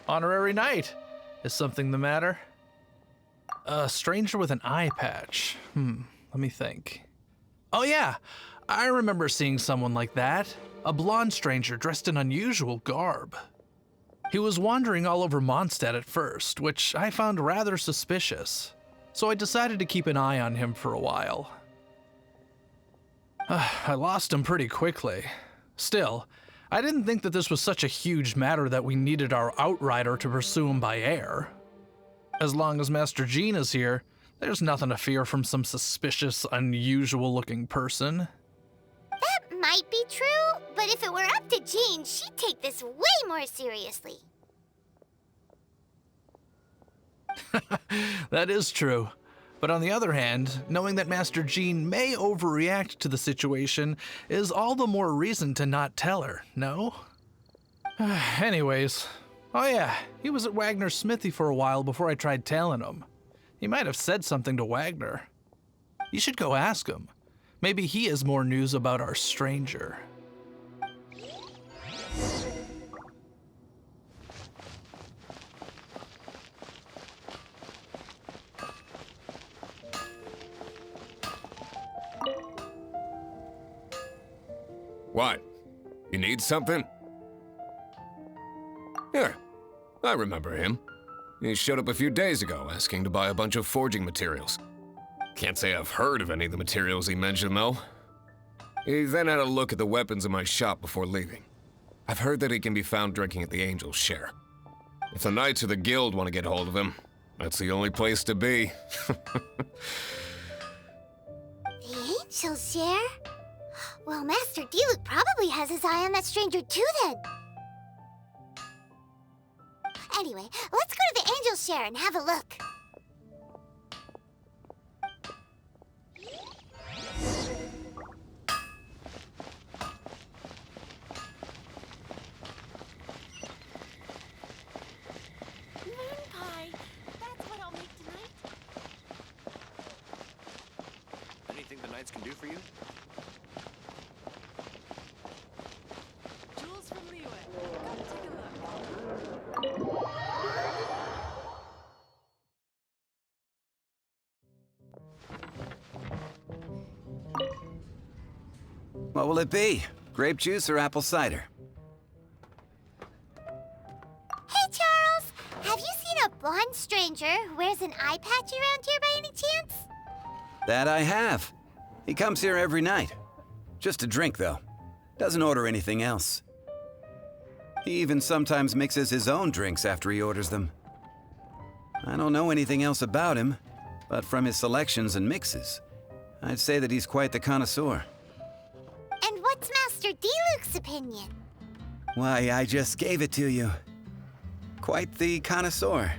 Honorary knight. Is something the matter? A stranger with an eye patch. Let me think. Oh yeah, I remember seeing someone like that. A blonde stranger dressed in unusual garb. He was wandering all over Mondstadt at first, which I found rather suspicious. So I decided to keep an eye on him for a while. I lost him pretty quickly. Still, I didn't think that this was such a huge matter that we needed our outrider to pursue him by air. As long as Master Jean is here, there's nothing to fear from some suspicious, unusual-looking person. That might be true, but if it were up to Jean, she'd take this way more seriously. That is true. But on the other hand, knowing that Master Jean may overreact to the situation is all the more reason to not tell her, no? Anyways, oh yeah, he was at Wagner's smithy for a while before I tried tailing him. He might have said something to Wagner. You should go ask him. Maybe he has more news about our stranger. What? You need something? Here, I remember him. He showed up a few days ago asking to buy a bunch of forging materials. Can't say I've heard of any of the materials he mentioned, though. He then had a look at the weapons in my shop before leaving. I've heard that he can be found drinking at the Angel's Share. If the Knights or the Guild want to get hold of him, that's the only place to be. The Angel's Share? Well, Master Diluc probably has his eye on that stranger too, then. Anyway, let's go to the Angel's Share and have a look. Moon pie. That's what I'll make tonight. Anything the Knights can do for you? Jules from Liyue. Come take a look. What will it be? Grape juice or apple cider? Hey, Charles! Have you seen a blonde stranger who wears an eye patch around here by any chance? That I have. He comes here every night. Just a drink, though. Doesn't order anything else. He even sometimes mixes his own drinks after he orders them. I don't know anything else about him, but from his selections and mixes, I'd say that he's quite the connoisseur. And what's Master Diluc's opinion? Why, I just gave it to you. Quite the connoisseur.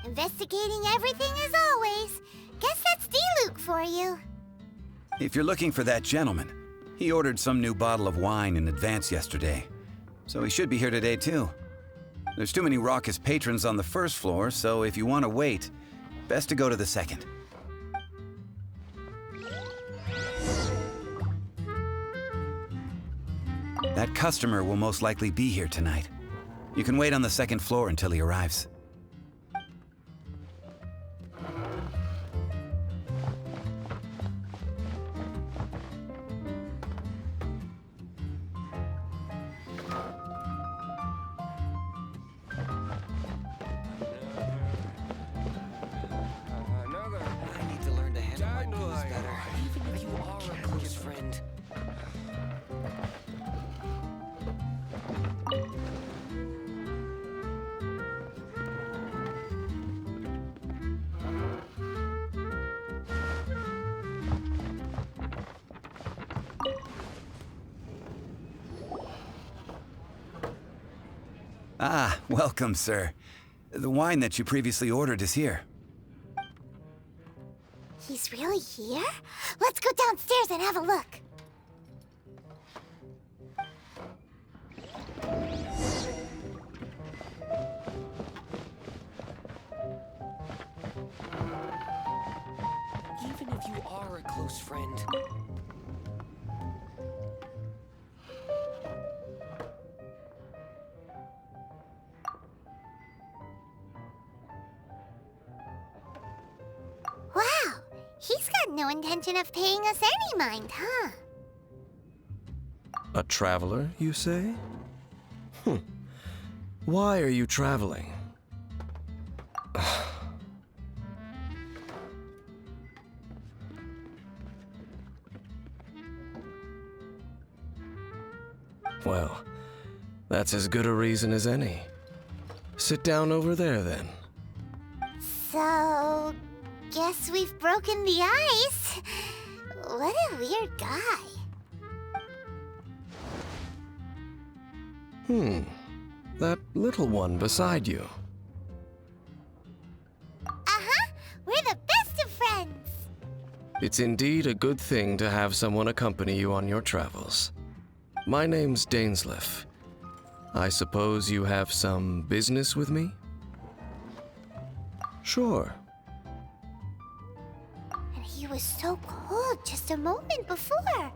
Investigating everything as always. Guess that's Diluc for you. If you're looking for that gentleman, he ordered some new bottle of wine in advance yesterday, so he should be here today too. There's too many raucous patrons on the first floor, so if you want to wait, best to go to the second. That customer will most likely be here tonight. You can wait on the second floor until he arrives. I need to learn to handle my booze better. Even if you are a close friend. Ah, welcome, sir. The wine that you previously ordered is here. He's really here? Let's go downstairs and have a look. Even if you are a close friend. had no intention of paying us any mind, huh? A traveler, you say? Why are you traveling? Well, that's as good a reason as any. Sit down over there, then. So, guess we've broken the ice. What a weird guy. That little one beside you. Uh-huh, we're the best of friends. It's indeed a good thing to have someone accompany you on your travels. My name's Dainsleif. I suppose you have some business with me? Sure. And he was so cold just a moment before.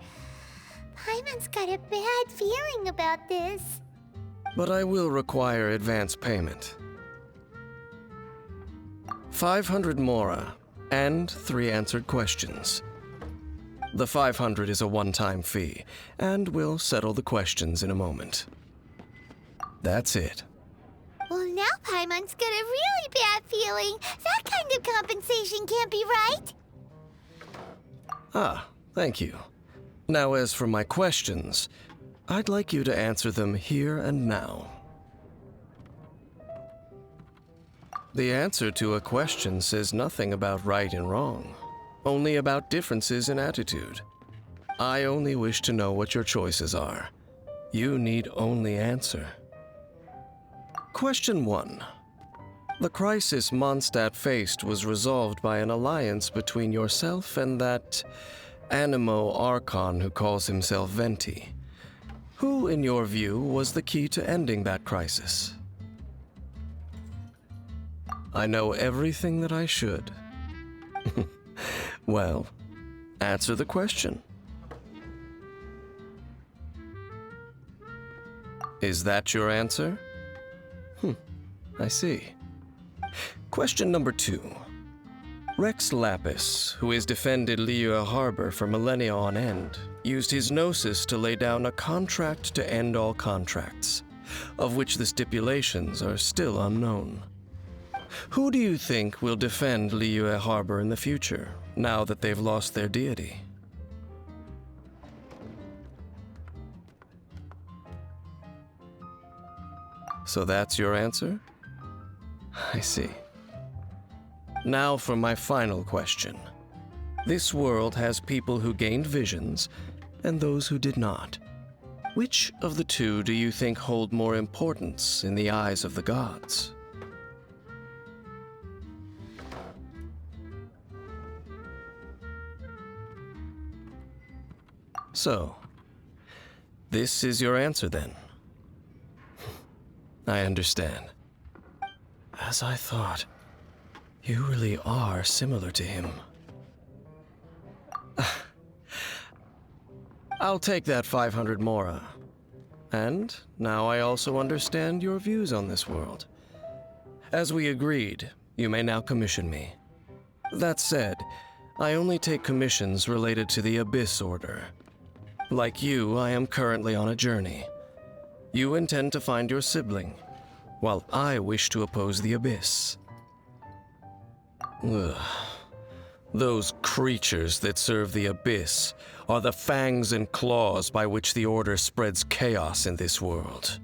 Paimon's got a bad feeling about this. But I will require advance payment. 500 mora and 3 answered questions. The 500 is a one-time fee, and we'll settle the questions in a moment. That's it. Well, now Paimon's got a really bad feeling. That kind of compensation can't be right. Ah, thank you. Now, as for my questions, I'd like you to answer them here and now. The answer to a question says nothing about right and wrong, only about differences in attitude. I only wish to know what your choices are. You need only answer. Question 1. The crisis Mondstadt faced was resolved by an alliance between yourself and that Animo Archon who calls himself Venti. Who, in your view, was the key to ending that crisis? I know everything that I should. Well, answer the question. Is that your answer? I see. Question number 2. Rex Lapis, who has defended Liyue Harbor for millennia on end, used his gnosis to lay down a contract to end all contracts, of which the stipulations are still unknown. Who do you think will defend Liyue Harbor in the future, now that they've lost their deity? So that's your answer? I see. Now for my final question. This world has people who gained visions and those who did not. Which of the two do you think hold more importance in the eyes of the gods? So, this is your answer then? I understand. As I thought, you really are similar to him. I'll take that 500 mora. And now I also understand your views on this world. As we agreed, you may now commission me. That said, I only take commissions related to the Abyss Order. Like you, I am currently on a journey. You intend to find your sibling, while I wish to oppose the Abyss. Ugh. Those creatures that serve the Abyss are the fangs and claws by which the Order spreads chaos in this world.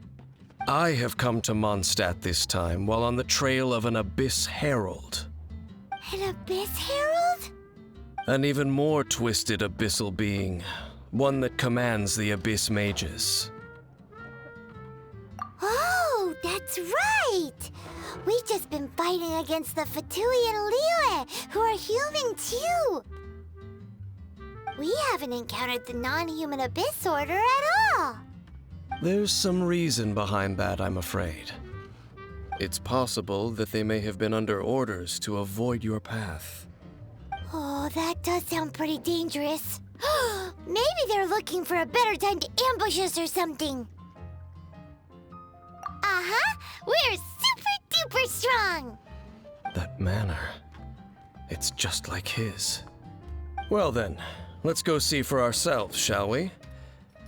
I have come to Mondstadt this time while on the trail of an Abyss Herald. An Abyss Herald? An even more twisted abyssal being, one that commands the Abyss Mages. Oh, that's right! We've just been fighting against the Fatui and Liyue, who are human too! We haven't encountered the non-human Abyss Order at all! There's some reason behind that, I'm afraid. It's possible that they may have been under orders to avoid your path. Oh, that does sound pretty dangerous. Maybe they're looking for a better time to ambush us or something. Uh-huh, we're super-duper strong! That manner, it's just like his. Well then, let's go see for ourselves, shall we?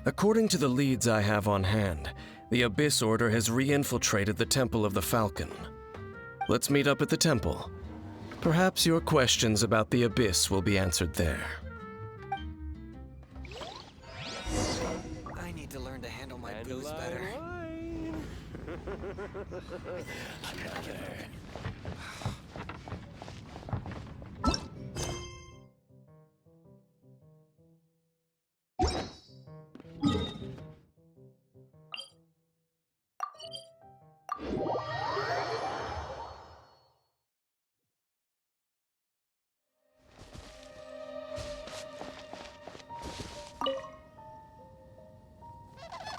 According to the leads I have on hand, the Abyss Order has re-infiltrated the Temple of the Falcon. Let's meet up at the temple. Perhaps your questions about the Abyss will be answered there. I need to learn to handle my booze better.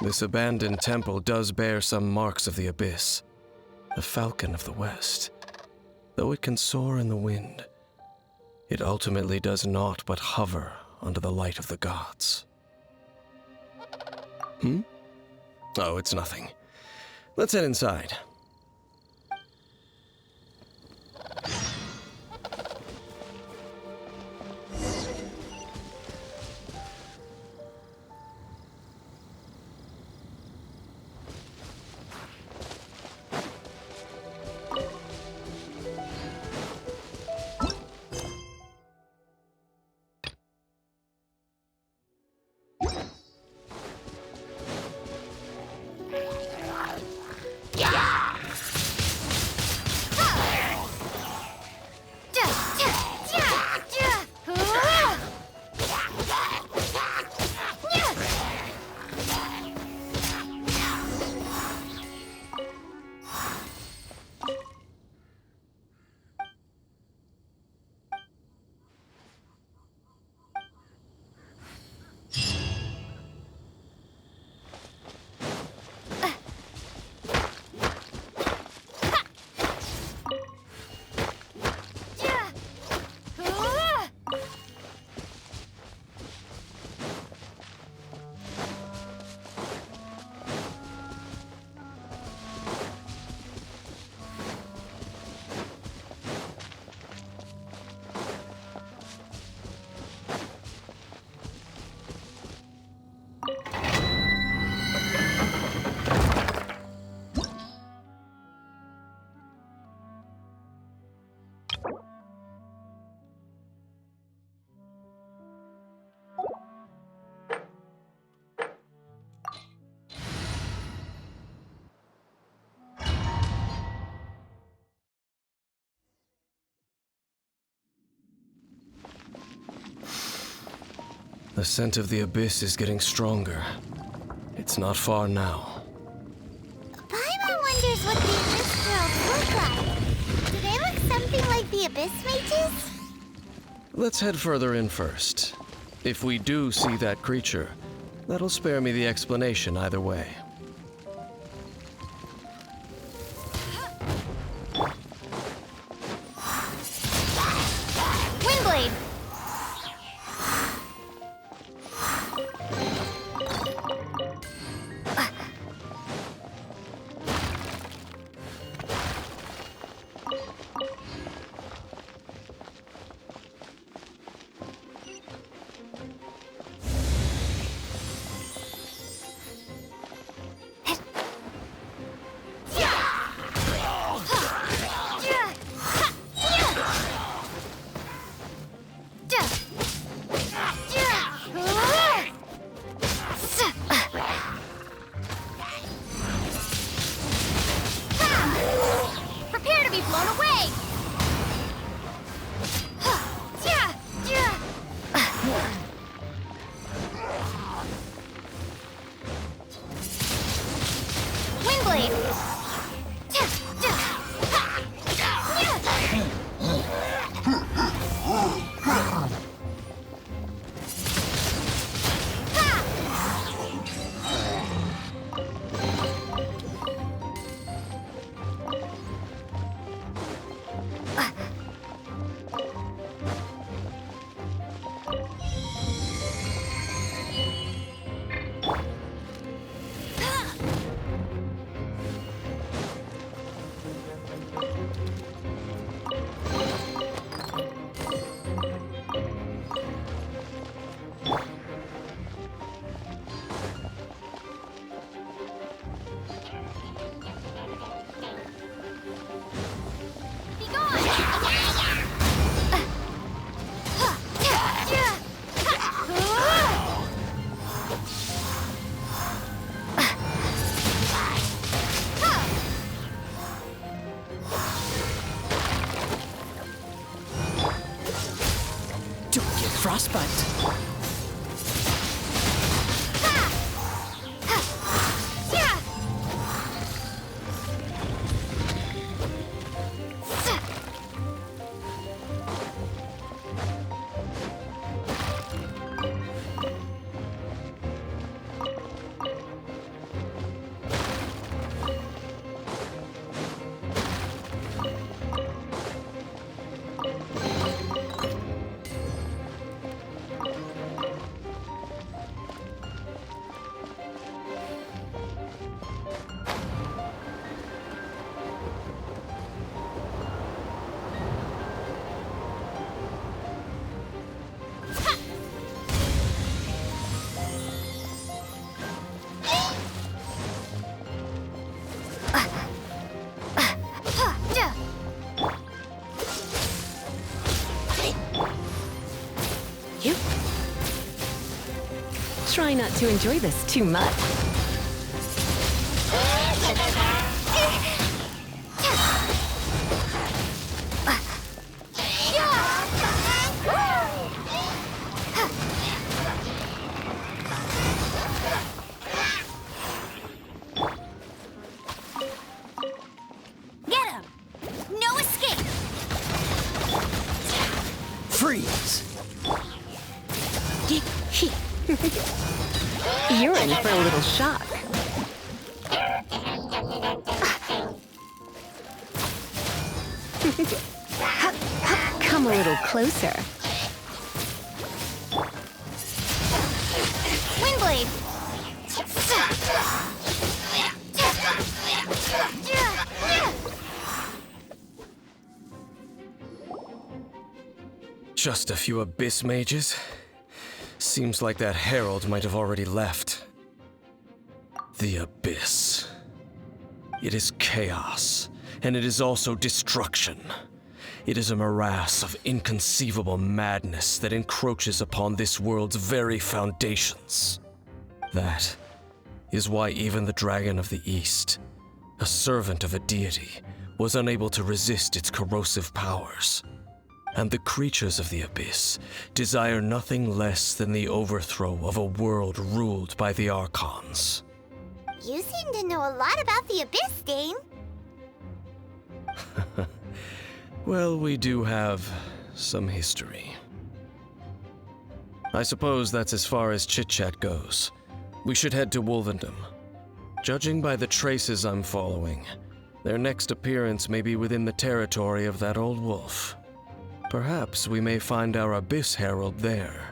This abandoned temple does bear some marks of the Abyss, the Falcon of the West. Though it can soar in the wind, it ultimately does naught but hover under the light of the gods. Oh, it's nothing. Let's head inside. The scent of the Abyss is getting stronger. It's not far now. Paimon wonders what the Abyss Worlds look like. Do they look something like the Abyss Mages? Let's head further in first. If we do see that creature, that'll spare me the explanation either way. Windblade! frostbite. You try not to enjoy this too much. Get him! No escape! Freeze! You're in for a little shock. Come a little closer. Windblade! Just a few abyss mages? Seems like that herald might have already left. The abyss. It is chaos, and it is also destruction. It is a morass of inconceivable madness that encroaches upon this world's very foundations. That is why even the Dragon of the East, a servant of a deity, was unable to resist its corrosive powers. And the creatures of the Abyss desire nothing less than the overthrow of a world ruled by the Archons. You seem to know a lot about the Abyss, Dane. Well, we do have some history. I suppose that's as far as chit-chat goes. We should head to Wolvendom. Judging by the traces I'm following, their next appearance may be within the territory of that old wolf. Perhaps we may find our Abyss Herald there.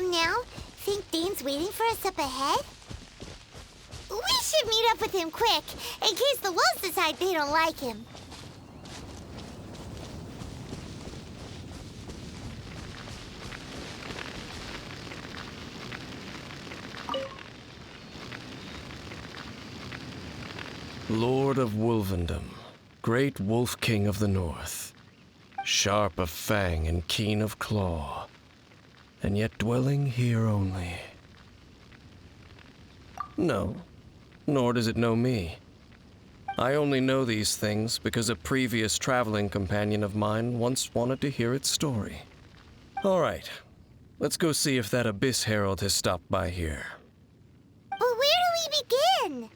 heading now? Think Dane's waiting for us up ahead? We should meet up with him quick, in case the wolves decide they don't like him. Lord of Wolvendom, great Wolf King of the North, sharp of fang and keen of claw, and yet dwelling here only. No, nor does it know me. I only know these things because a previous traveling companion of mine once wanted to hear its story. All right, let's go see if that Abyss Herald has stopped by here. But where do we begin?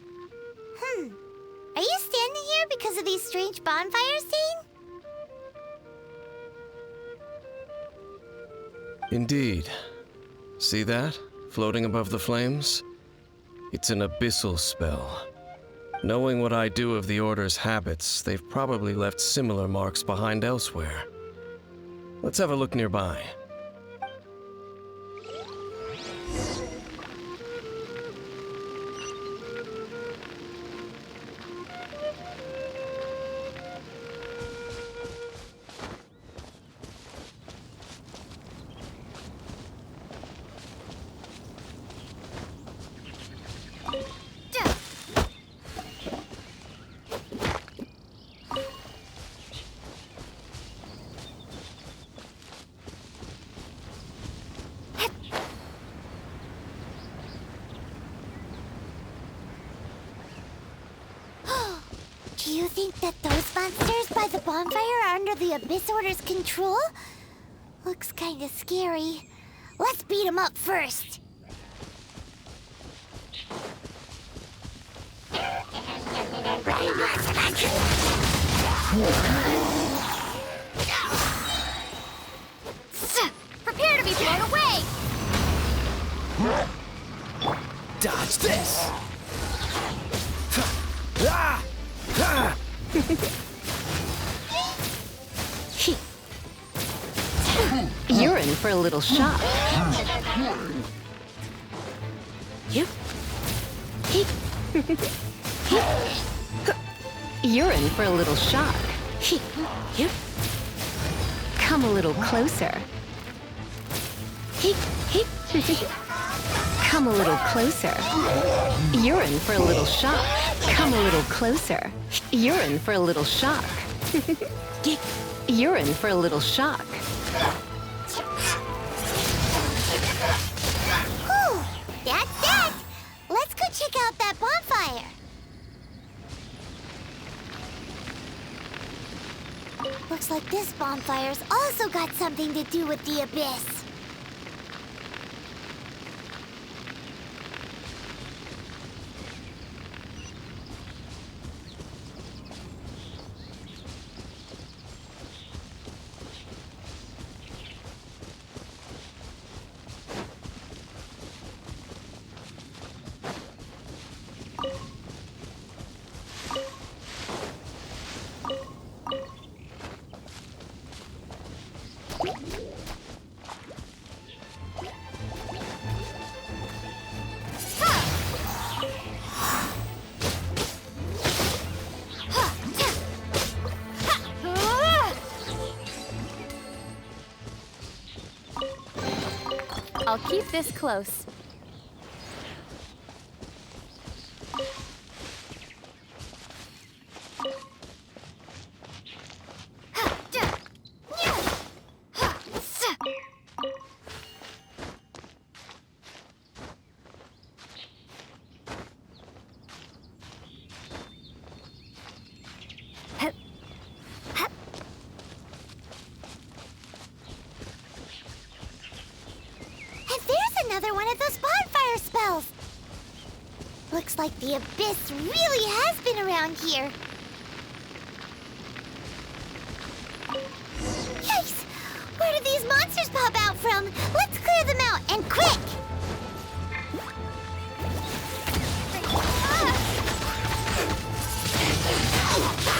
Are you standing here because of these strange bonfires, Dane? Indeed. See that? Floating above the flames? It's an abyssal spell. Knowing what I do of the Order's habits, they've probably left similar marks behind elsewhere. Let's have a look nearby. Do you think that those monsters by the bonfire are under the Abyss Order's control? Looks kinda scary. Let's beat them up first. Prepare to be blown away! Dodge this! You're in for a little shock. You. You're in for a little shock. You. Come a little closer. Come a little closer. You're in for a little shock. Come a little closer. You're in for a little shock. You're in for a little shock. Whew, that's that. Let's go check out that bonfire. Looks like this bonfire's also got something to do with the Abyss. I'll keep this close. Another one of those bonfire spells. Looks like the Abyss really has been around here. Yikes! Where do these monsters pop out from? Let's clear them out, and quick!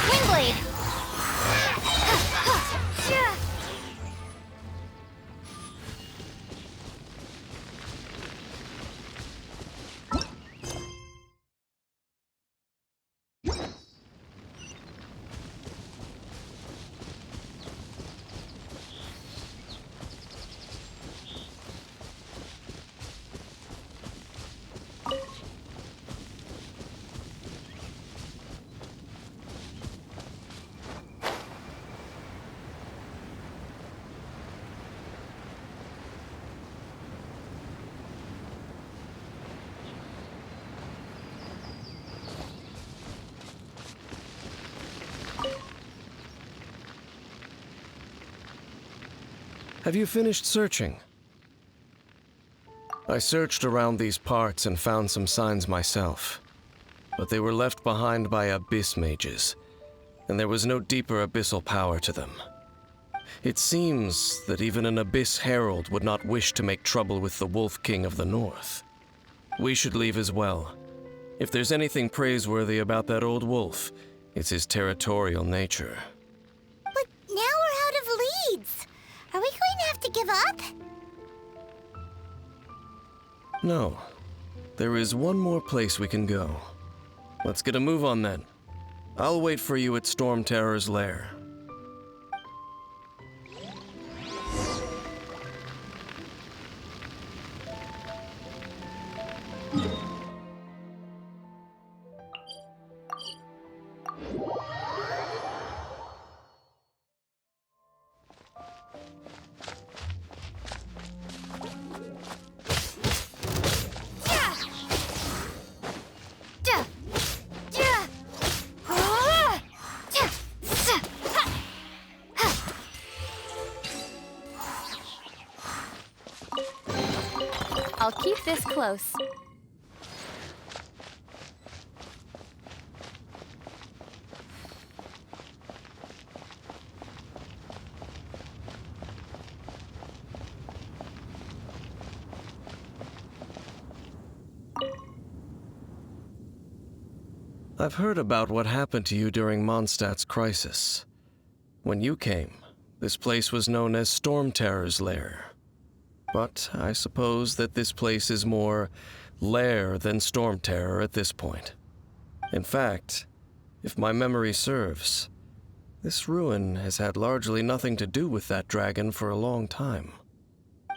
Windblade! Have you finished searching? I searched around these parts and found some signs myself, but they were left behind by abyss mages, and there was no deeper abyssal power to them. It seems that even an abyss herald would not wish to make trouble with the Wolf King of the North. We should leave as well. If there's anything praiseworthy about that old wolf, it's his territorial nature. But now we're out of leads. Are we going to have to give up? No. There is one more place we can go. Let's get a move on then. I'll wait for you at Storm Terror's lair. I'll keep this close. I've heard about what happened to you during Mondstadt's crisis. When you came, this place was known as Storm Terror's lair. But I suppose that this place is more lair than Storm Terror at this point. In fact, if my memory serves, this ruin has had largely nothing to do with that dragon for a long time.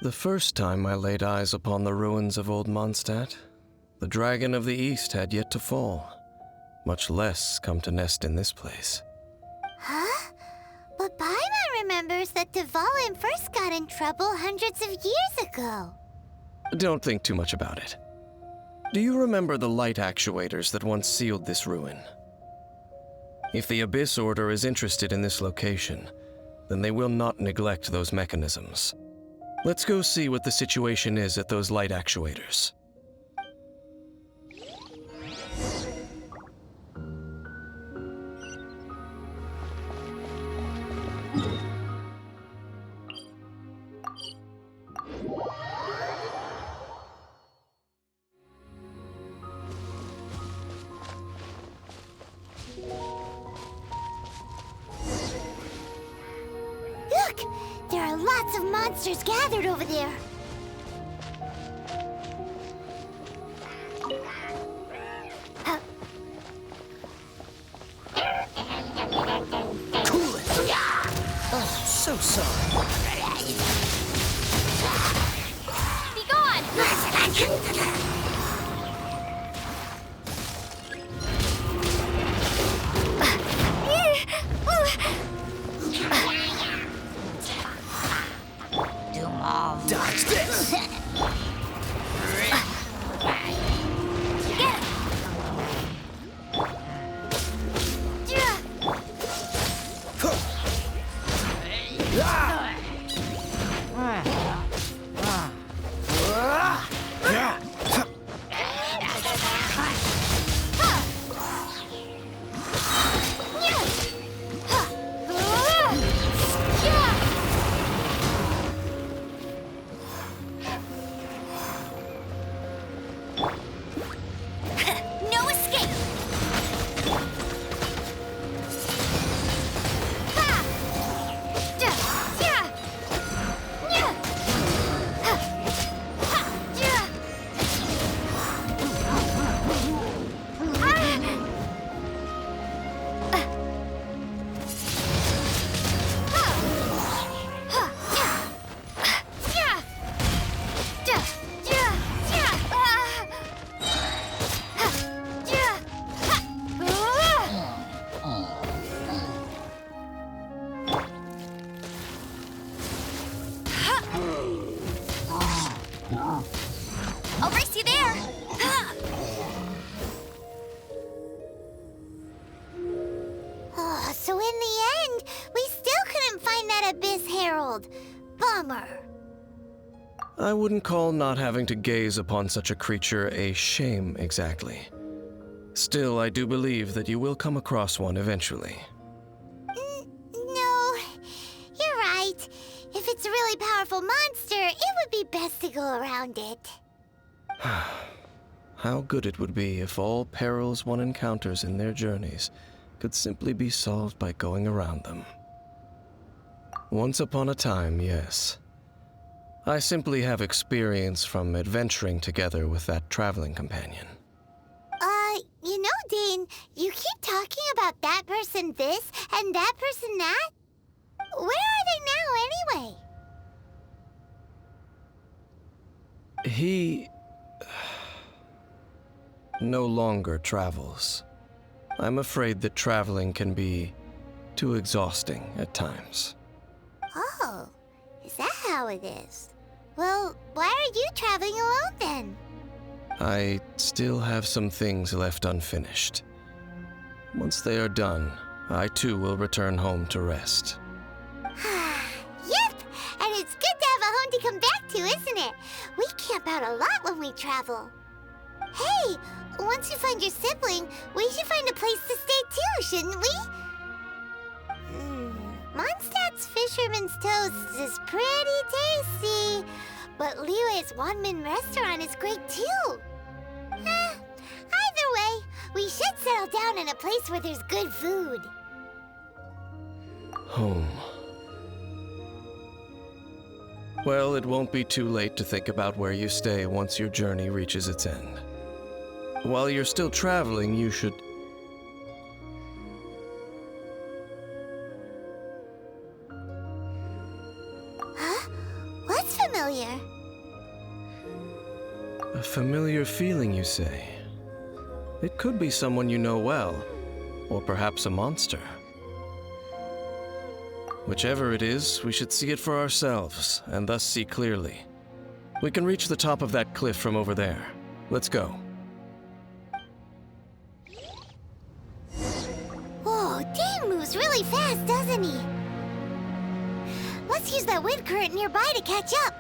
The first time I laid eyes upon the ruins of Old Mondstadt, the dragon of the East had yet to fall, much less come to nest in this place. Huh? But Paimon remembers that Dvalin first got in trouble hundreds of years ago. Don't think too much about it. Do you remember the light actuators that once sealed this ruin? If the Abyss Order is interested in this location, then they will not neglect those mechanisms. Let's go see what the situation is at those light actuators. Look! There are lots of monsters gathered over there. Cool it! Oh, so sorry. Be gone! Dodge this! bummer. I wouldn't call not having to gaze upon such a creature a shame exactly. Still, I do believe that you will come across one eventually. No, you're right. If it's a really powerful monster, it would be best to go around it. How good it would be if all perils one encounters in their journeys could simply be solved by going around them. Once upon a time, yes. I simply have experience from adventuring together with that traveling companion. You know, Dane, you keep talking about that person this and that person that. Where are they now, anyway? He no longer travels. I'm afraid that traveling can be too exhausting at times. Oh, is that how it is? Well, why are you traveling alone then? I still have some things left unfinished. Once they are done, I too will return home to rest. Yep, and it's good to have a home to come back to, isn't it? We camp out a lot when we travel. Hey, once you find your sibling, we should find a place to stay too, shouldn't we? Mondstadt's Fisherman's Toast is pretty tasty, but Liyue's Wanmin restaurant is great too. Either way, we should settle down in a place where there's good food. Home. Well, it won't be too late to think about where you stay once your journey reaches its end. While you're still traveling, you should... Huh? What's familiar? A familiar feeling, you say? It could be someone you know well, or perhaps a monster. Whichever it is, we should see it for ourselves, and thus see clearly. We can reach the top of that cliff from over there. Let's go. Whoa, Dane moves really fast, doesn't he? Let's use that wind current nearby to catch up.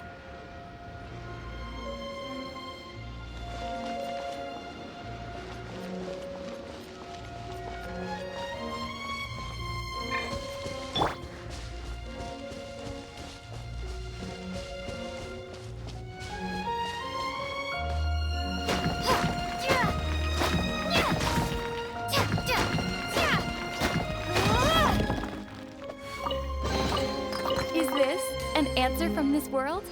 Is this an answer from this world?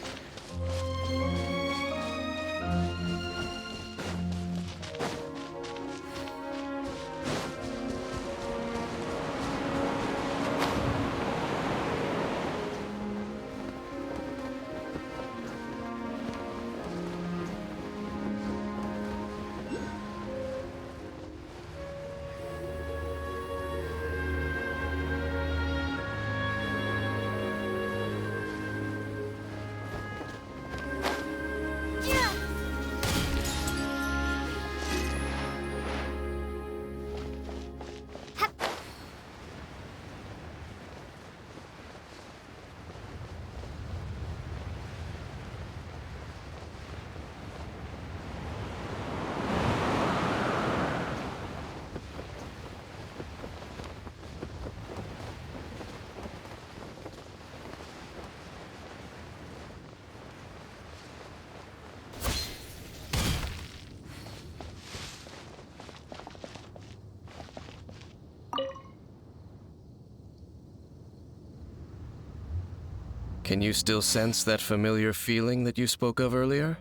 Can you still sense that familiar feeling that you spoke of earlier?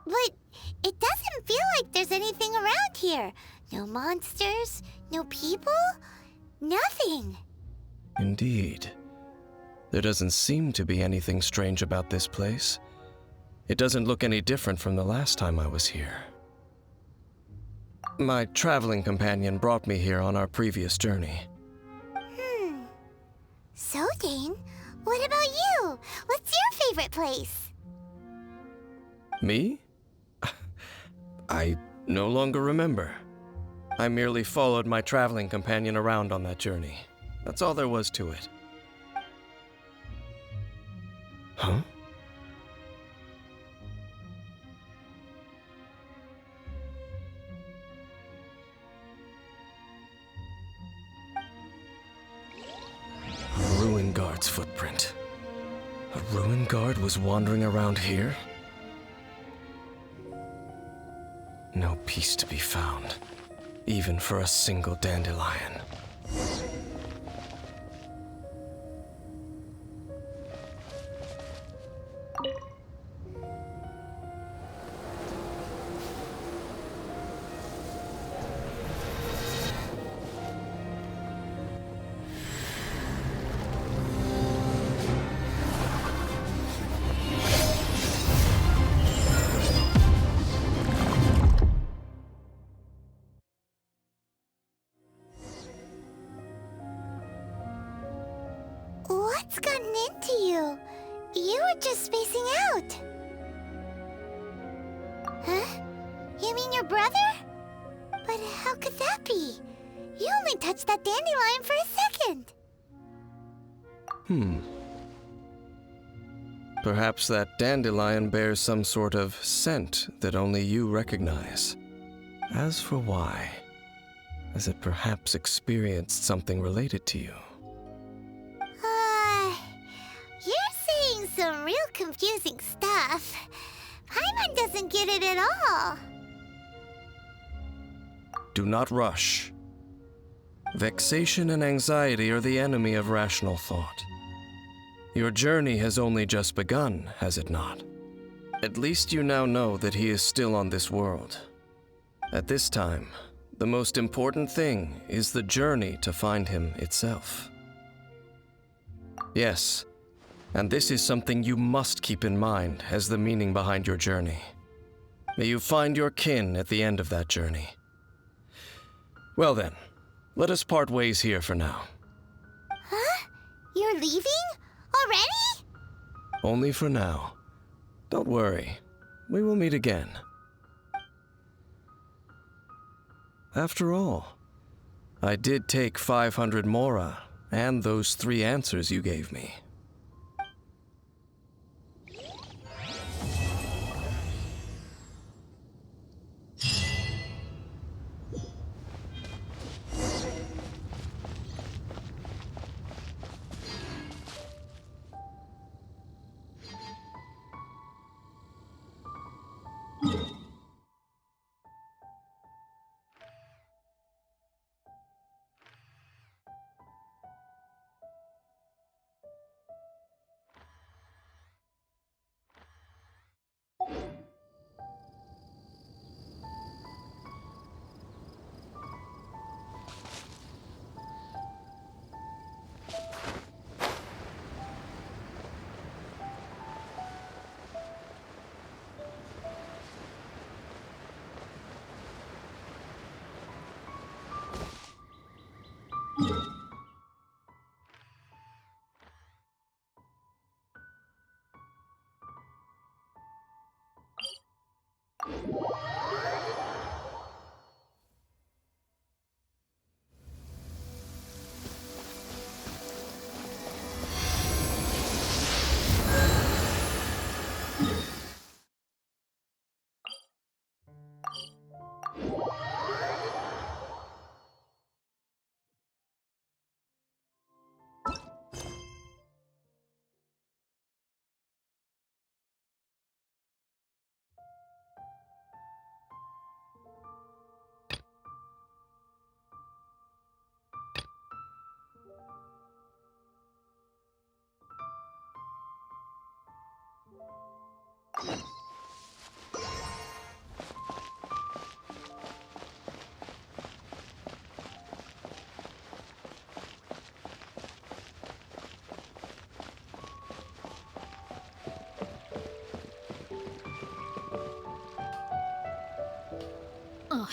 But it doesn't feel like there's anything around here. No monsters, no people, nothing. Indeed. There doesn't seem to be anything strange about this place. It doesn't look any different from the last time I was here. My traveling companion brought me here on our previous journey. So, Dane, what about you? What's your favorite place? Me? I no longer remember. I merely followed my traveling companion around on that journey. That's all there was to it. Huh? A ruin guard's footprint. A ruin guard was wandering around here? No peace to be found, even for a single dandelion. What's gotten into you? You were just spacing out. Huh? You mean your brother? But how could that be? You only touched that dandelion for a second. Perhaps that dandelion bears some sort of scent that only you recognize. As for why, has it perhaps experienced something related to you? You're saying some real confusing stuff. Paimon doesn't get it at all. Do not rush. Vexation and anxiety are the enemy of rational thought. Your journey has only just begun, has it not? At least you now know that he is still on this world. At this time, the most important thing is the journey to find him itself. Yes, and this is something you must keep in mind as the meaning behind your journey. May you find your kin at the end of that journey. Well then, let us part ways here for now. Huh? You're leaving? Already? Only for now. Don't worry, we will meet again. After all, I did take 500 mora and those 3 answers you gave me.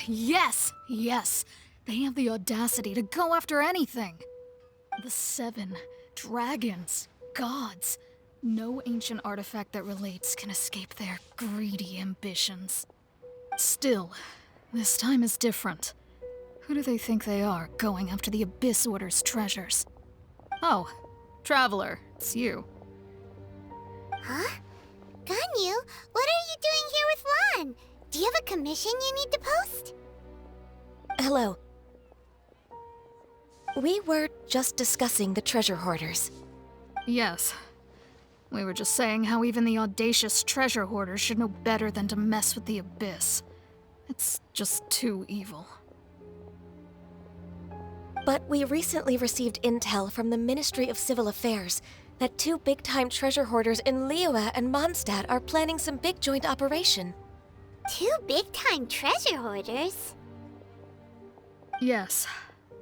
Yes, yes. They have the audacity to go after anything. The 7 dragons, gods. No ancient artifact that relates can escape their greedy ambitions. Still, this time is different. Who do they think they are, going after the Abyss Order's treasures? Oh, Traveler, it's you. Huh? Ganyu, what are you doing here with Lon? Do you have a commission you need to post? Hello. We were just discussing the treasure hoarders. Yes. We were just saying how even the audacious treasure hoarders should know better than to mess with the Abyss. It's just too evil. But we recently received intel from the Ministry of Civil Affairs that two big-time treasure hoarders in Liyue and Mondstadt are planning some big joint operation. Two big-time treasure hoarders? Yes.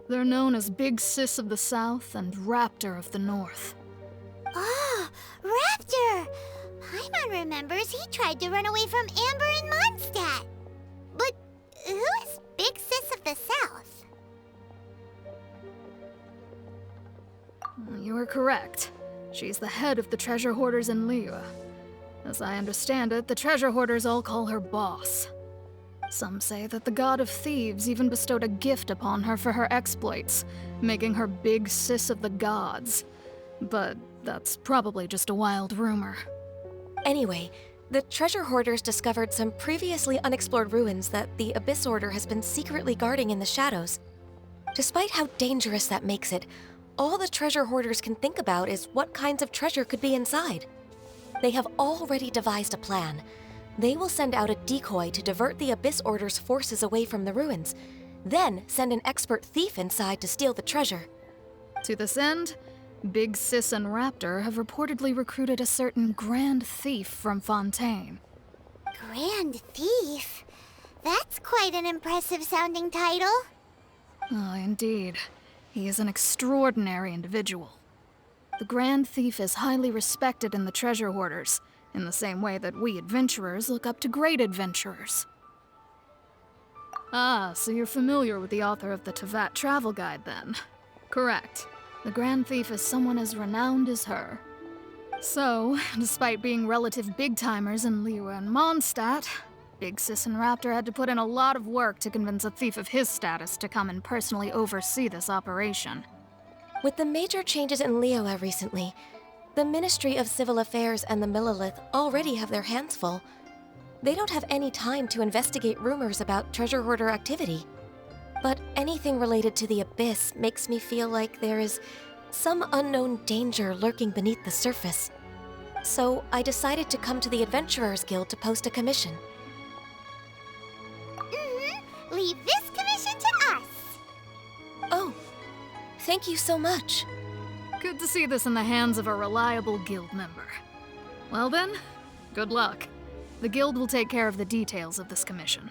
They're known as Big Sis of the South and Raptor of the North. Oh, Raptor! Paimon remembers he tried to run away from Amber in Mondstadt. But who is Big Sis of the South? You are correct. She's the head of the treasure hoarders in Liyue. As I understand it, the treasure hoarders all call her boss. Some say that the god of thieves even bestowed a gift upon her for her exploits, making her Big Sis of the gods. But that's probably just a wild rumor. Anyway, the treasure hoarders discovered some previously unexplored ruins that the Abyss Order has been secretly guarding in the shadows. Despite how dangerous that makes it, all the treasure hoarders can think about is what kinds of treasure could be inside. They have already devised a plan. They will send out a decoy to divert the Abyss Order's forces away from the ruins, then send an expert thief inside to steal the treasure. To this end, Big Sis and Raptor have reportedly recruited a certain Grand Thief from Fontaine. Grand Thief? That's quite an impressive sounding title. Oh, indeed. He is an extraordinary individual. The Grand Thief is highly respected in the treasure hoarders, in the same way that we adventurers look up to great adventurers. Ah, so you're familiar with the author of the Tevat Travel Guide, then? Correct. The Grand Thief is someone as renowned as her. So, despite being relative big-timers in Liyue and Mondstadt, Big Sis and Raptor had to put in a lot of work to convince a thief of his status to come and personally oversee this operation. With the major changes in Liyue recently, the Ministry of Civil Affairs and the Millelith already have their hands full. They don't have any time to investigate rumors about treasure hoarder activity. But anything related to the Abyss makes me feel like there is some unknown danger lurking beneath the surface. So I decided to come to the Adventurers Guild to post a commission. Leave this commission to us. Oh, thank you so much. Good to see this in the hands of a reliable guild member. Well then, good luck. The guild will take care of the details of this commission.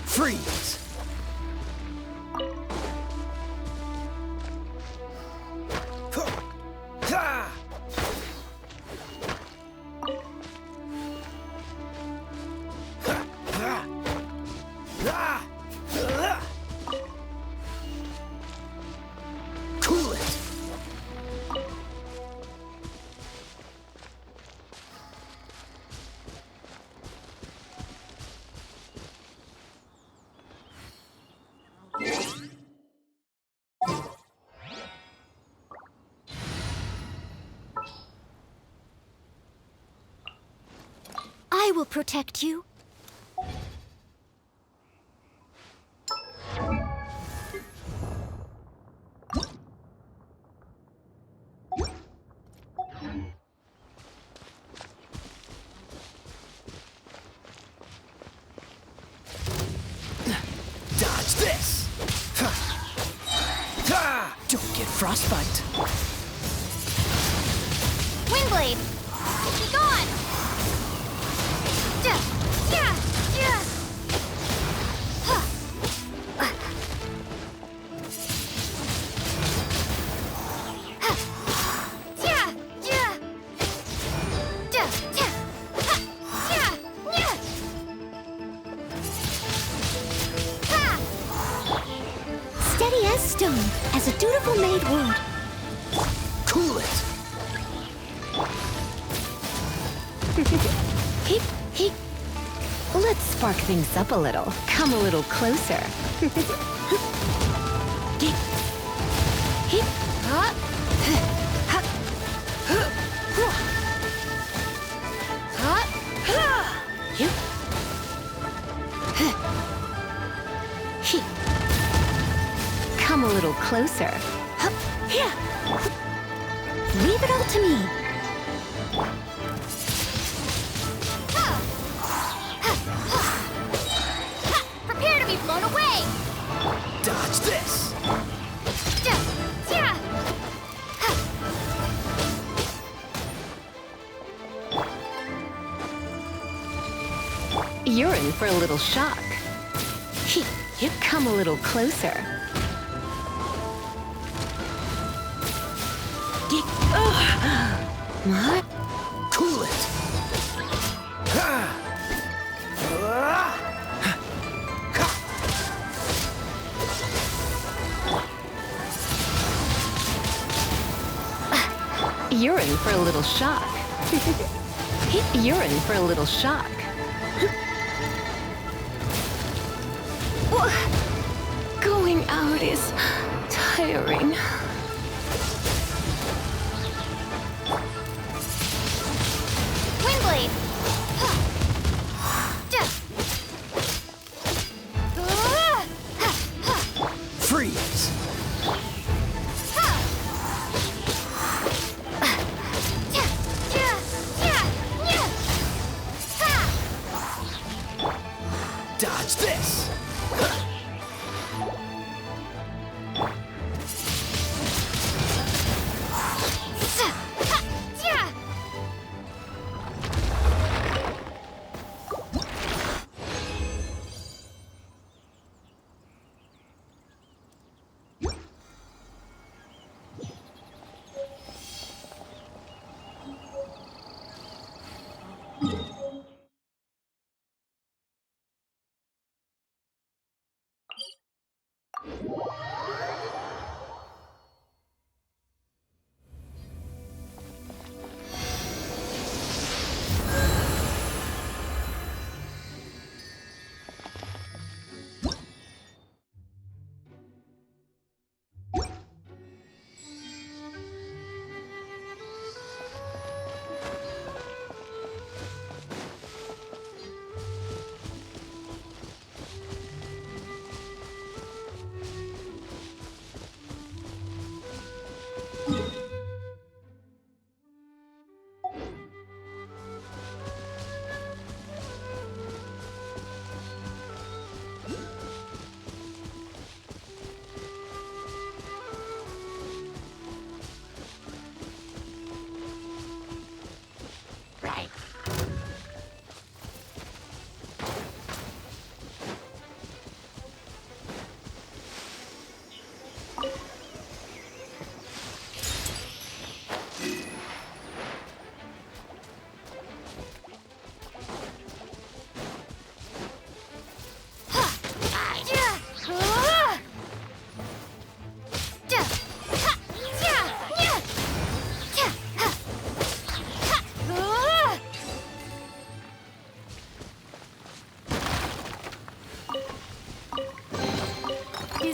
Freeze! Cool it! I will protect you. Dodge this! Don't get frostbite. Windblade! Be gone! Yeah, yeah, yeah. Yeah, yeah. Yeah, yeah. Yeah, yeah. Steady as stone, as a dutiful maid would. Cool it! Heep, heep. Let's spark things up a little. Come a little closer. Heep, heep. Huh? Huh. Huh? Heep. Heep. Come a little closer. Hup. Here. Leave it all to me. Prepare to be blown away! Dodge this! Yeah, yeah. You're in for a little shock. Heep. Come a little closer. What? Cool it! You're in for a little shock. You're in for a little shock. Going out is tiring. Windblade! Freeze! Dodge this!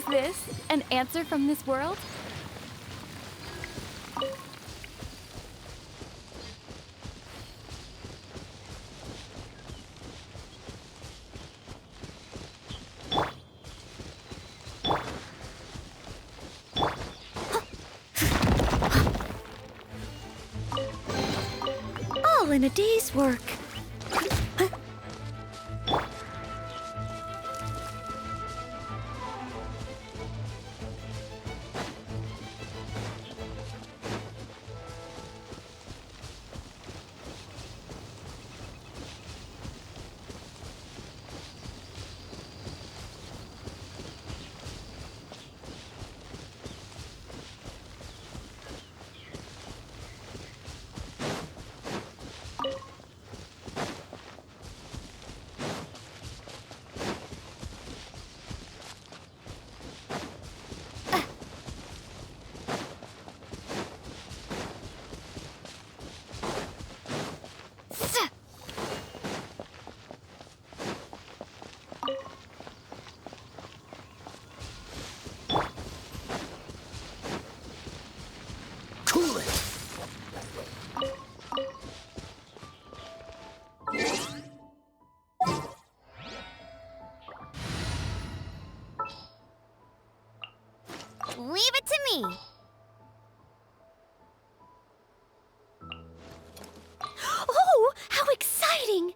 this an answer from this world? All in a day's work. Leave it to me. Oh, how exciting!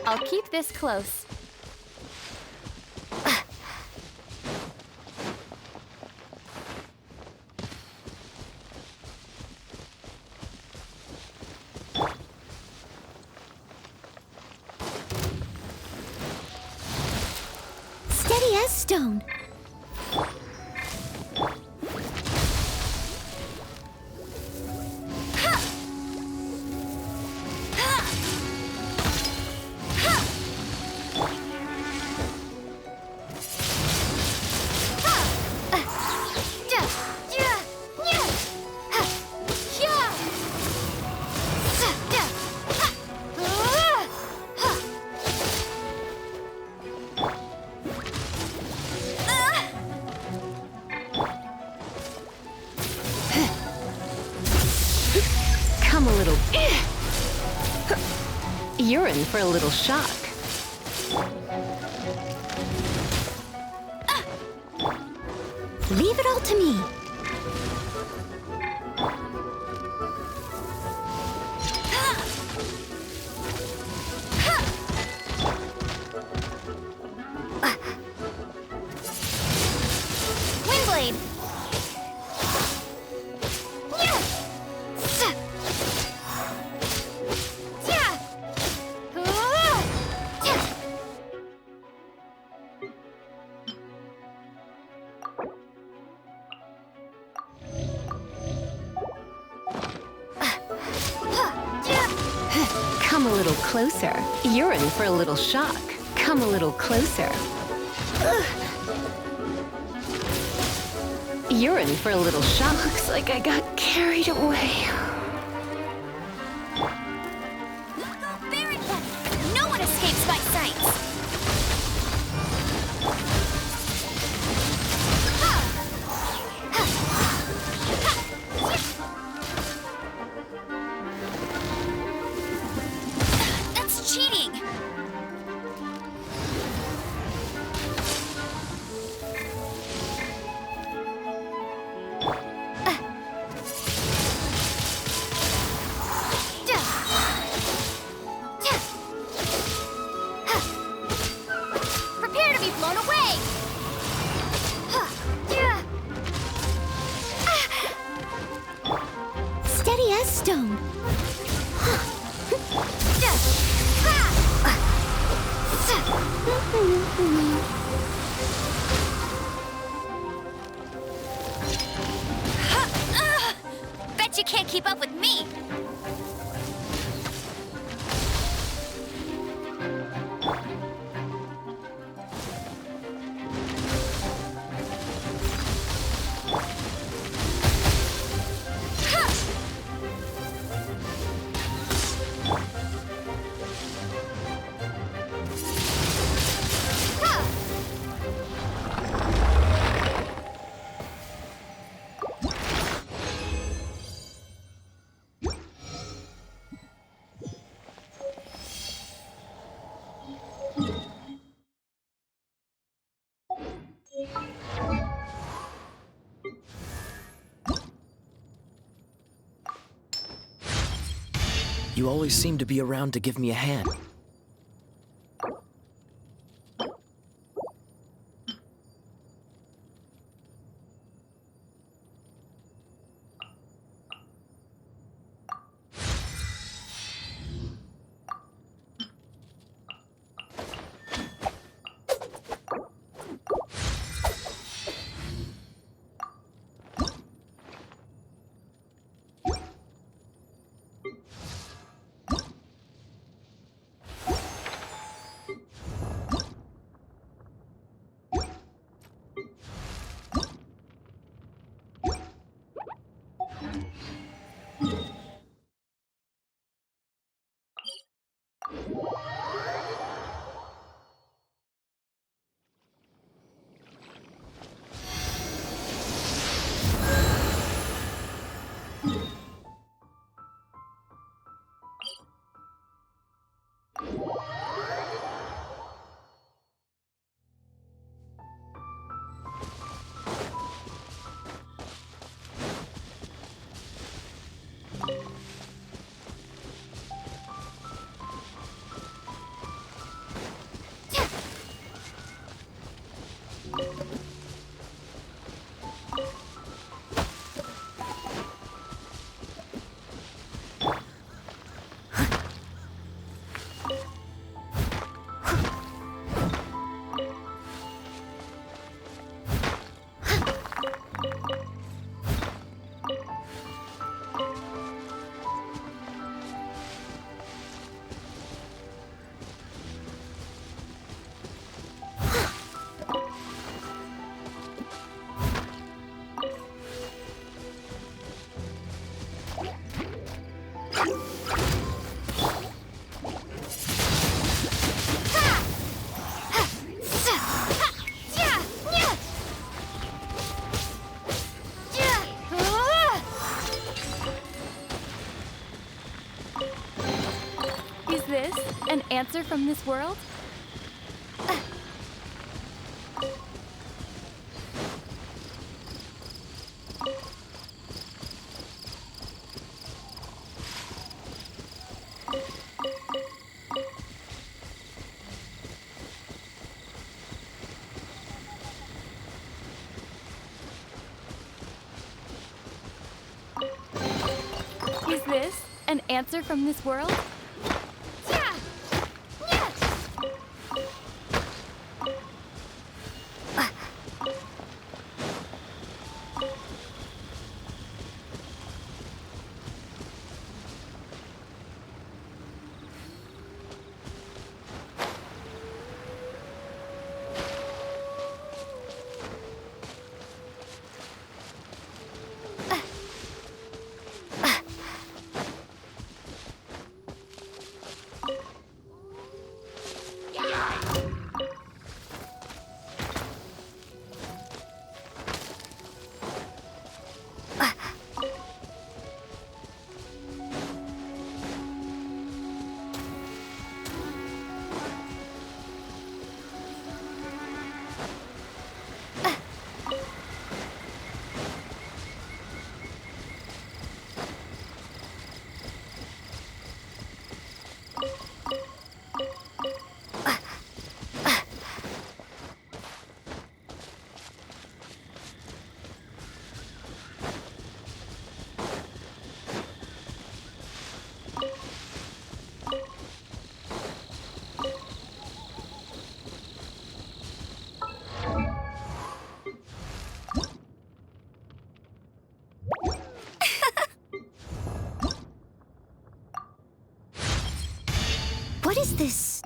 I'll keep this close. Steady as stone. Come a little. You're in for a little shock. Leave it all to me. Windblade. Come a little closer. You're in for a little shock. Come a little closer. You're in for a little shock. Looks like I got carried away. No one escapes my sights. That's cheating. Prepare to be blown away. Steady as stone. Bet you can't keep up with me! You always seem to be around to give me a hand. Is this an answer from this world? Is this an answer from this world? What is this?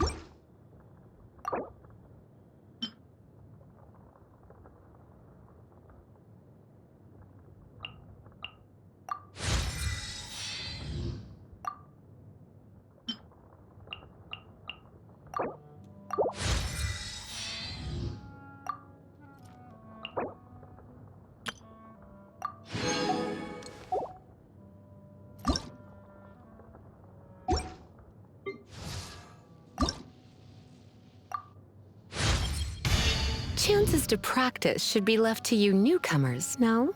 Chances to practice should be left to you newcomers, no?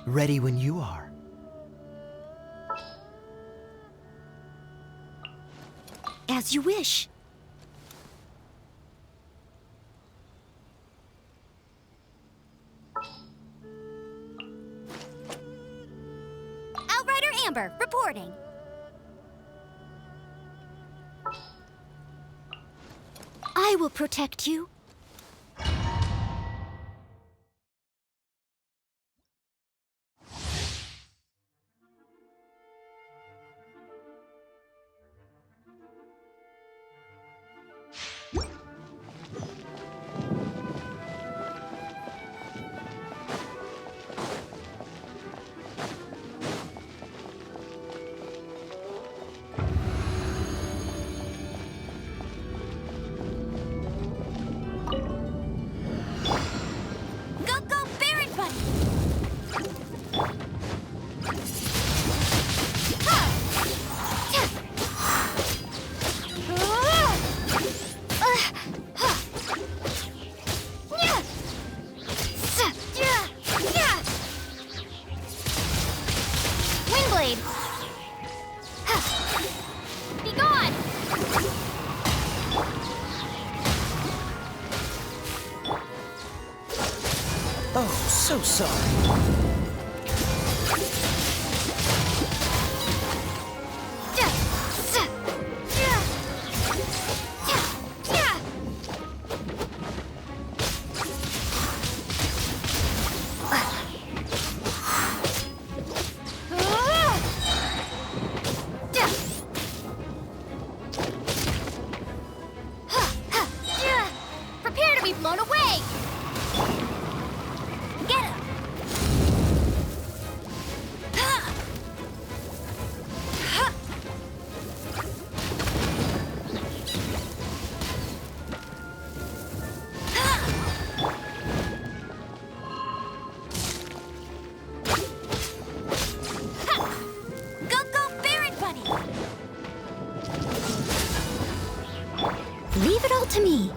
Ready when you are. As you wish. Outrider Amber, reporting. I will protect you. So sorry. Prepare to be blown away! Get him! Leave it all to me.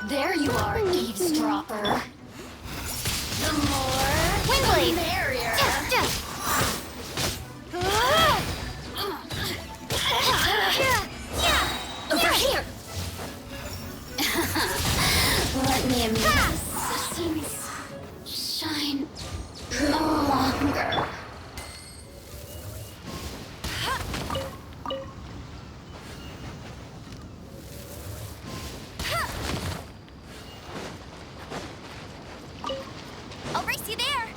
There you are, eavesdropper. The more Windblade! the merrier. Over here. Let me amuse Sesame shine longer. I'll race you there.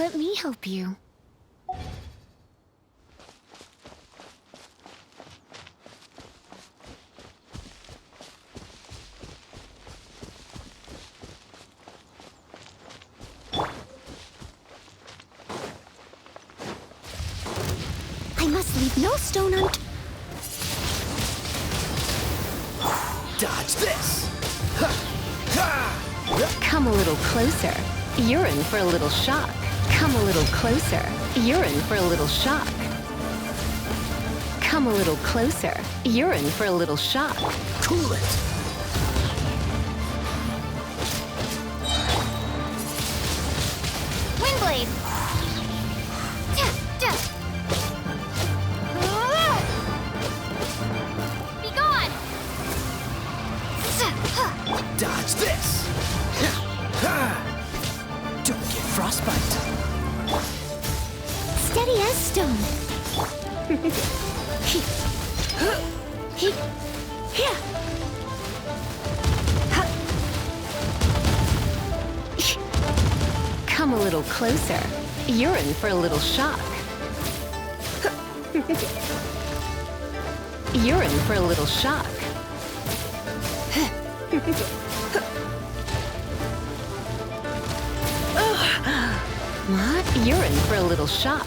Let me help you. I must leave no stone unturned. Dodge this! Come a little closer. You're in for a little shock. Come a little closer. You're in for a little shock. Come a little closer. You're in for a little shock. Cool it! Windblade! Be gone! Dodge this! Don't get frostbite. Steady as stone. Come a little closer. You're in for a little shock. You're in for a little shock. What? You're in for a little shock.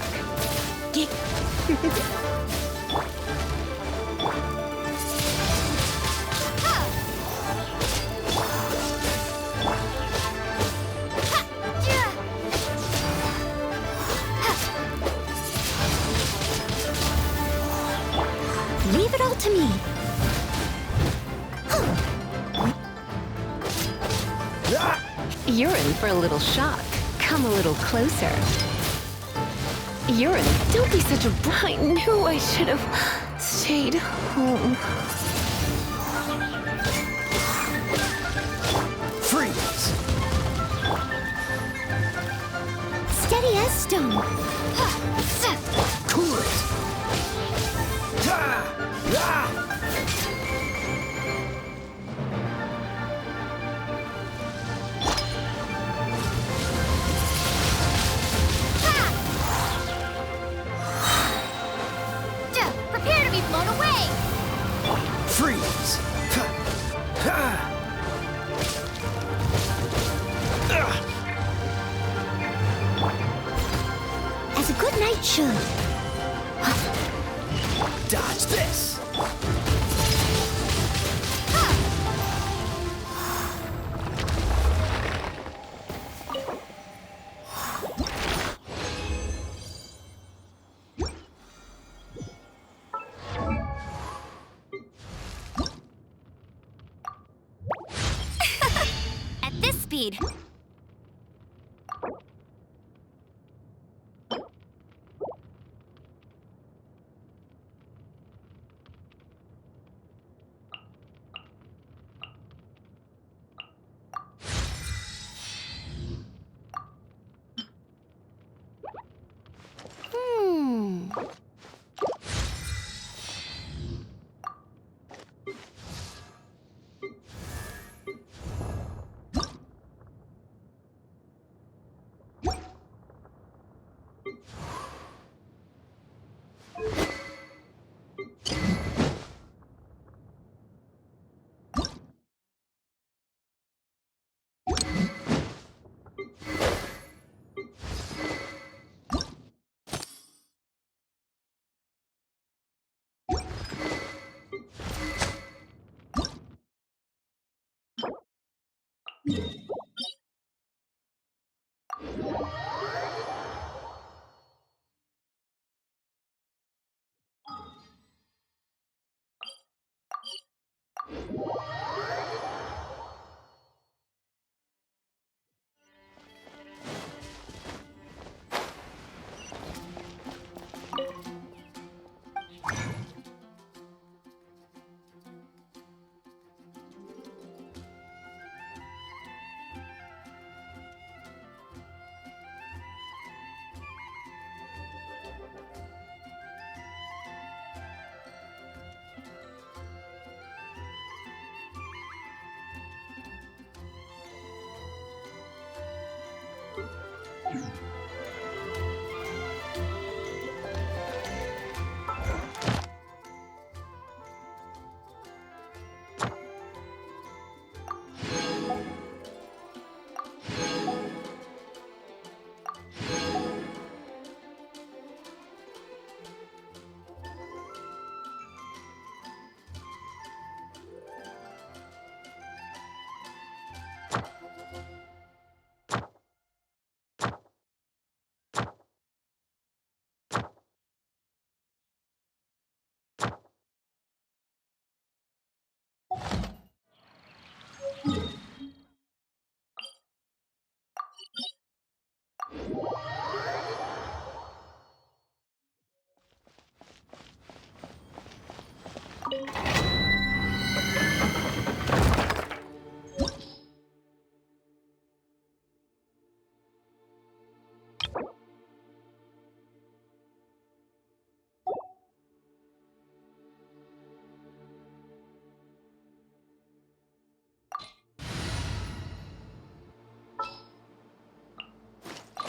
Leave it all to me. You're in for a little shock. Come a little closer. You're in. Don't be such a I knew I should have stayed home. Freeze! Steady as stone. Cool it! Prepare to be blown away! Freeze! As a good knight should. Dodge this! At this speed.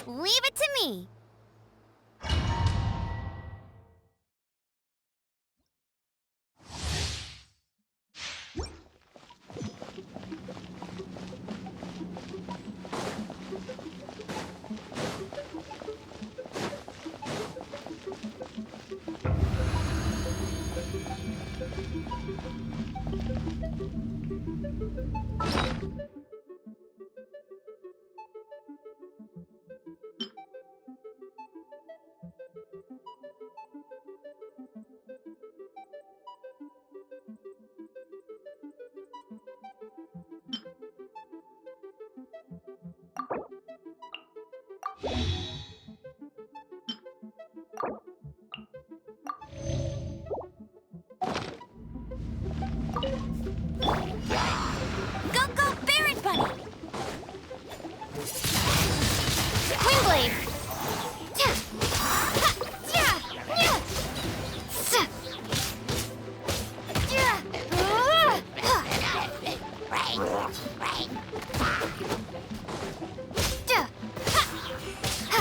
Leave it to me. Go, go, Barret Bunny! Wingblade! Ja! Ha! Ja! Ja! Sa! Ja! Ha! Right, right. Ja! Ha! Ha!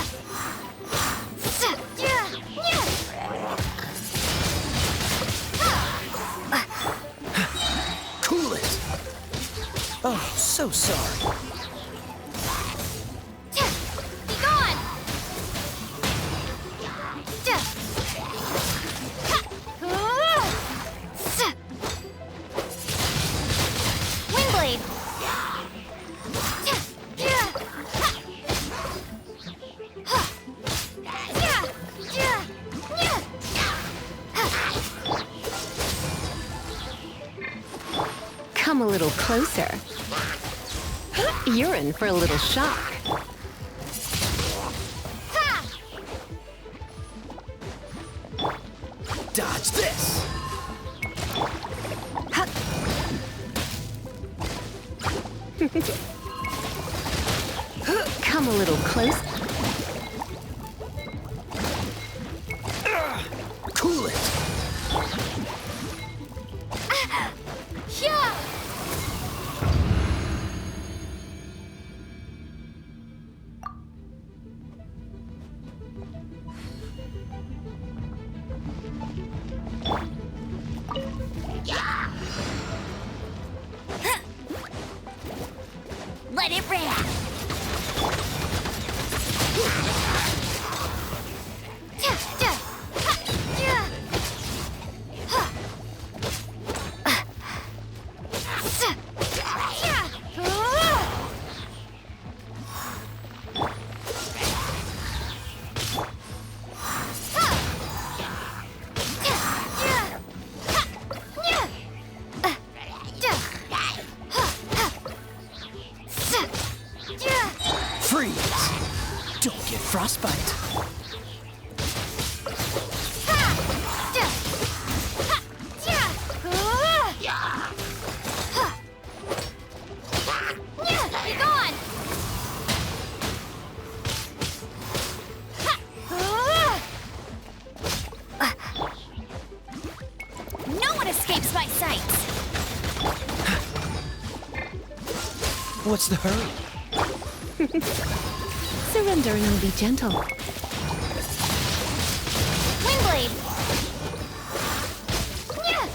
Sa! Ja! Ja! Cool it! Oh, so sorry. Ja! Be gone! Ja! Ha! Sa! Wingblade! Ja! Ja! Ha! Ha! Ja! Ja! Ja! Come a little closer. You're in for a little shock. Ha! Dodge this! Come a little close. Cool it! Yeah! Let it rip! Ja, ja, ha, ja. Ha. Sa, ja. Ha. Ja, ja. Ha, ja. Ja. Ha, ha. Sa, ja. Freeze! Don't get frostbite. Ha! Ja! Ha! Ja! Ja! Ha! Yeah, be gone! Ha! No one escapes my sight! What's the hurry? Surrender and be gentle. Wingblade! Yeah!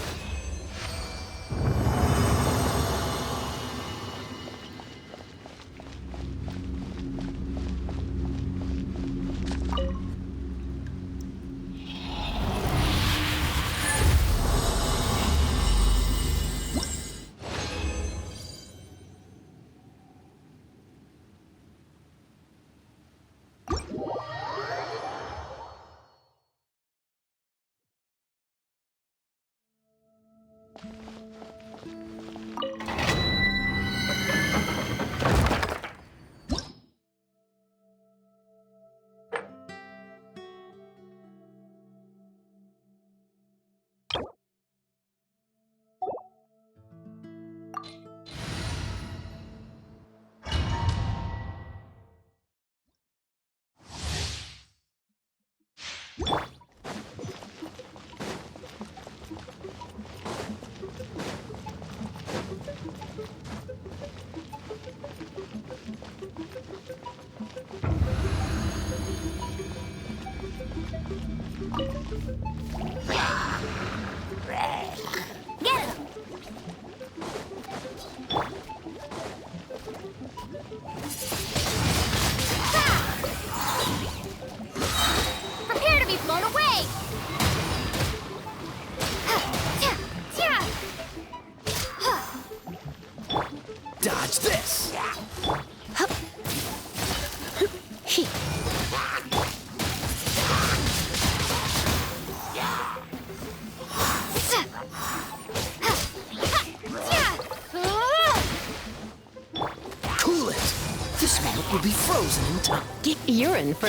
will be frozen in time. You're in for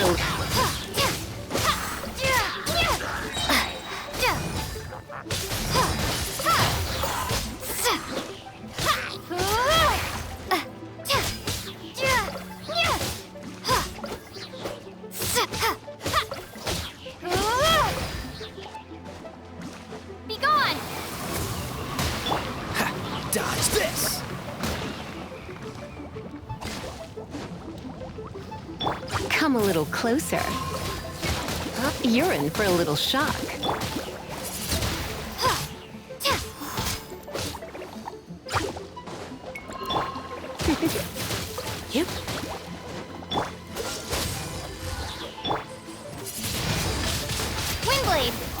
Be gone! Dodge this! Come a little closer. You're in for a little shock. Yep. Windblade!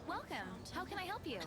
Welcome. How can I help you?